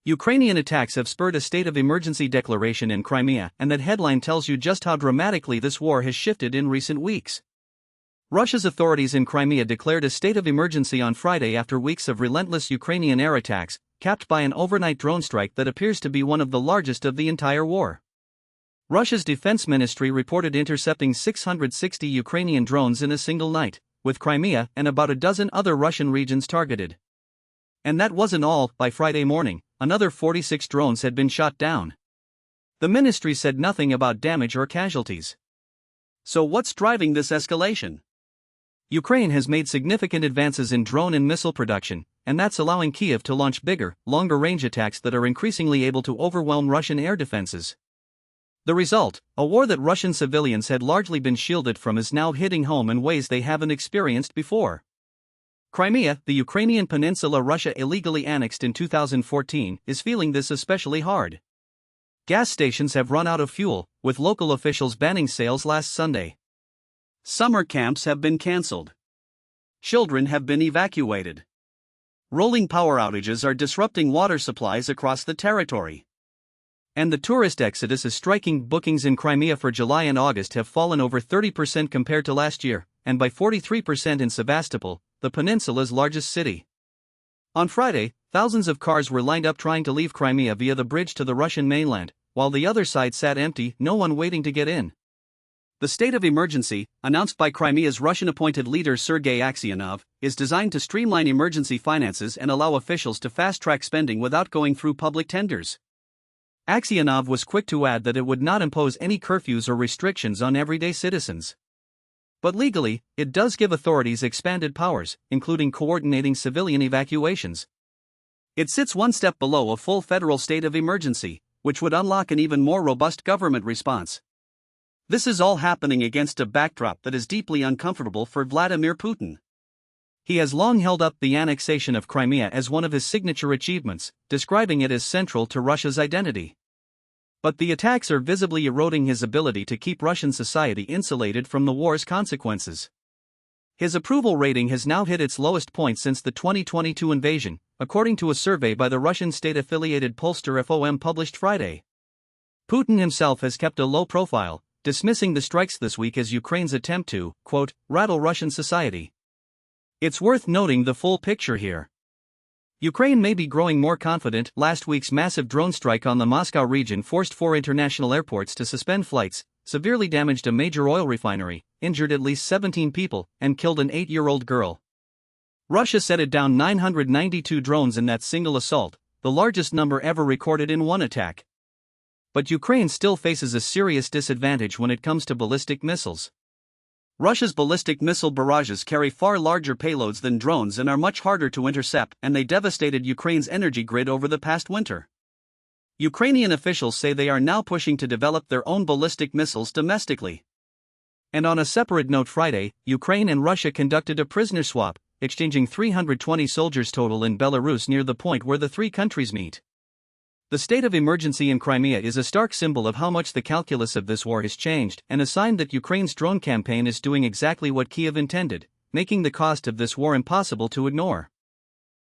Ukrainian attacks have spurred a state of emergency declaration in Crimea, and that headline tells you just how dramatically this war has shifted in recent weeks. Russia's authorities in Crimea declared a state of emergency on Friday after weeks of relentless Ukrainian air attacks, capped by an overnight drone strike that appears to be one of the largest of the entire war. Russia's defense ministry reported intercepting 660 Ukrainian drones in a single night, with Crimea and about a dozen other Russian regions targeted. And that wasn't all. By Friday morning, another 46 drones had been shot down. The ministry said nothing about damage or casualties. So what's driving this escalation? Ukraine has made significant advances in drone and missile production, and that's allowing Kyiv to launch bigger, longer-range attacks that are increasingly able to overwhelm Russian air defenses. The result, a war that Russian civilians had largely been shielded from, is now hitting home in ways they haven't experienced before. Crimea, the Ukrainian peninsula Russia illegally annexed in 2014, is feeling this especially hard. Gas stations have run out of fuel, with local officials banning sales last Sunday. Summer camps have been cancelled. Children have been evacuated. Rolling power outages are disrupting water supplies across the territory. And the tourist exodus is striking. Bookings in Crimea for July and August have fallen over 30% compared to last year, and by 43% in Sevastopol, the peninsula's largest city. On Friday, thousands of cars were lined up trying to leave Crimea via the bridge to the Russian mainland, while the other side sat empty, no one waiting to get in. The state of emergency, announced by Crimea's Russian-appointed leader Sergei Aksyonov, is designed to streamline emergency finances and allow officials to fast-track spending without going through public tenders. Aksyonov was quick to add that it would not impose any curfews or restrictions on everyday citizens. But legally, it does give authorities expanded powers, including coordinating civilian evacuations. It sits one step below a full federal state of emergency, which would unlock an even more robust government response. This is all happening against a backdrop that is deeply uncomfortable for Vladimir Putin. He has long held up the annexation of Crimea as one of his signature achievements, describing it as central to Russia's identity. But the attacks are visibly eroding his ability to keep Russian society insulated from the war's consequences. His approval rating has now hit its lowest point since the 2022 invasion, according to a survey by the Russian state-affiliated pollster FOM published Friday. Putin himself has kept a low profile, dismissing the strikes this week as Ukraine's attempt to, quote, rattle Russian society. It's worth noting the full picture here. Ukraine may be growing more confident. Last week's massive drone strike on the Moscow region forced 4 international airports to suspend flights, severely damaged a major oil refinery, injured at least 17 people, and killed an 8-year-old girl. Russia set it down 992 drones in that single assault, the largest number ever recorded in one attack. But Ukraine still faces a serious disadvantage when it comes to ballistic missiles. Russia's ballistic missile barrages carry far larger payloads than drones and are much harder to intercept, and they devastated Ukraine's energy grid over the past winter. Ukrainian officials say they are now pushing to develop their own ballistic missiles domestically. And on a separate note, Friday, Ukraine and Russia conducted a prisoner swap, exchanging 320 soldiers total in Belarus near the point where the three countries meet. The state of emergency in Crimea is a stark symbol of how much the calculus of this war has changed, and a sign that Ukraine's drone campaign is doing exactly what Kyiv intended, making the cost of this war impossible to ignore.